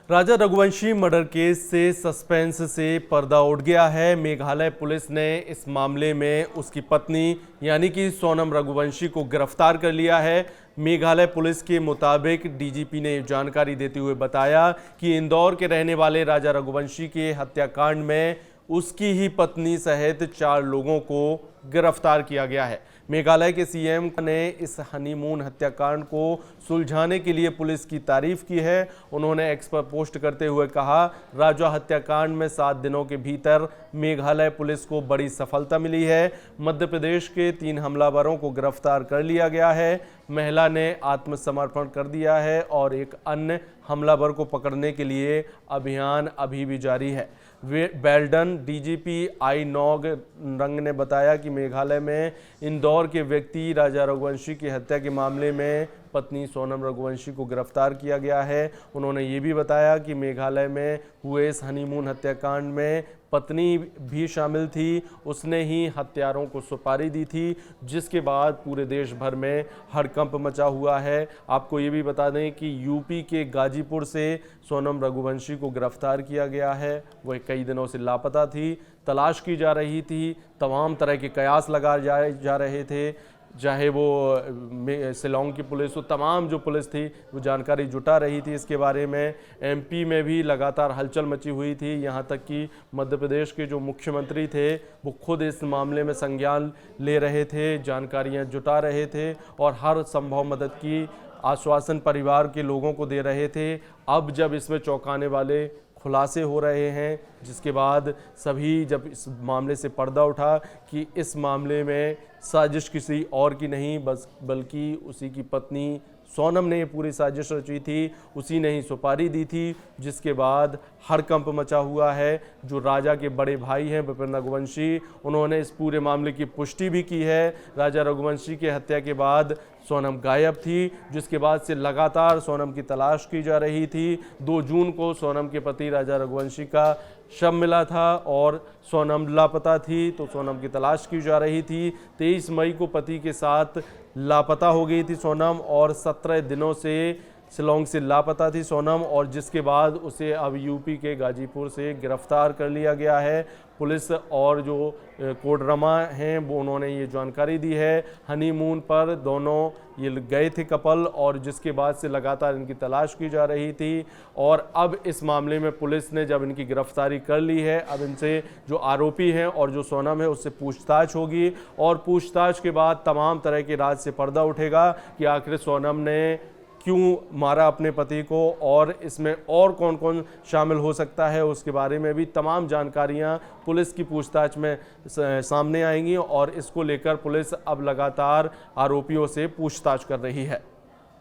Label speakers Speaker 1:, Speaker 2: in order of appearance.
Speaker 1: राजा Raghuvanshi murder case से suspense से पर्दा उठ गया है। मेघालय पुलिस ने इस मामले में उसकी पत्नी यानी कि सोनम रघुवंशी को गिरफ्तार कर लिया है। मेघालय पुलिस के मुताबिक डीजीपी ने जानकारी देते हुए बताया कि इंदौर के रहने वाले राजा रघुवंशी के हत्याकांड में उसकी ही पत्नी सहित 4 लोगों को गिरफ्तार किया गया है। मेघालय के सीएम ने इस हनीमून हत्याकांड को सुलझाने के लिए पुलिस की तारीफ की है। उन्होंने एक्स पर पोस्ट करते हुए कहा, राजा हत्याकांड में 7 दिनों के भीतर मेघालय पुलिस को बड़ी सफलता मिली है। मध्य प्रदेश के 3 हमलावरों को गिरफ्तार कर लिया गया है। महिला ने आत्मसमर्पण कर दिया है और एक अन्य हमलावर को पकड़ने के लिए अभियान अभी भी जारी है। बेल्डन डीजीपी आई नॉग रंग ने बताया कि मेघालय में इंदौर के व्यक्ति राजा रघुवंशी की हत्या के मामले में पत्नी सोनम रघुवंशी को गिरफ्तार किया गया है। उन्होंने ये भी बताया कि मेघालय में हुए इस हनीमून हत्याकांड में पत्नी भी शामिल थी। उसने ही हत्यारों को सुपारी दी थी, जिसके बाद पूरे देश भर में हड़कंप मचा हुआ है। आपको ये भी बता दें कि यूपी के गाजीपुर से सोनम रघुवंशी को गिरफ्तार किया गया है। वह कई दिनों से लापता थी, तलाश की जा रही थी, तमाम तरह के कयास लगाए जा रहे थे, चाहे वो शिलोंग की पुलिस हो, तमाम जो पुलिस थी वो जानकारी जुटा रही थी इसके बारे में। एमपी में भी लगातार हलचल मची हुई थी, यहाँ तक कि मध्य प्रदेश के जो मुख्यमंत्री थे वो खुद इस मामले में संज्ञान ले रहे थे, जानकारियाँ जुटा रहे थे और हर संभव मदद की आश्वासन परिवार के लोगों को दे रहे थे। अब जब इसमें चौंकाने वाले खुलासे हो रहे हैं, जिसके बाद सभी जब इस मामले से पर्दा उठा कि इस मामले में साजिश किसी और की नहीं बल्कि उसी की पत्नी सोनम ने ये पूरी साजिश रची थी, उसी ने ही सुपारी दी थी, जिसके बाद हड़कंप मचा हुआ है। जो राजा के बड़े भाई हैं विपिन रघुवंशी, उन्होंने इस पूरे मामले की पुष्टि भी की है। राजा रघुवंशी की हत्या के बाद सोनम गायब थी, जिसके बाद से लगातार सोनम की तलाश की जा रही थी। 2 जून को सोनम के पति राजा रघुवंशी का शव मिला था और सोनम लापता थी, तो सोनम की तलाश की जा रही थी। 23 मई को पति के साथ लापता हो गई थी सोनम और 17 दिनों से शिलोंग से लापता थी सोनम, और जिसके बाद उसे अब यूपी के गाजीपुर से गिरफ्तार कर लिया गया है। पुलिस और जो कोडरमा हैं वो उन्होंने ये जानकारी दी है। हनीमून पर दोनों ये गए थे कपल, और जिसके बाद से लगातार इनकी तलाश की जा रही थी। और अब इस मामले में पुलिस ने जब इनकी गिरफ्तारी कर ली है, अब इनसे जो आरोपी हैं और जो सोनम है उससे पूछताछ होगी, और पूछताछ के बाद तमाम तरह के राज से पर्दा उठेगा कि आखिर सोनम ने क्यों मारा अपने पति को, और इसमें और कौन कौन शामिल हो सकता है उसके बारे में भी तमाम जानकारियां पुलिस की पूछताछ में सामने आएंगी, और इसको लेकर पुलिस अब लगातार आरोपियों से पूछताछ कर रही है।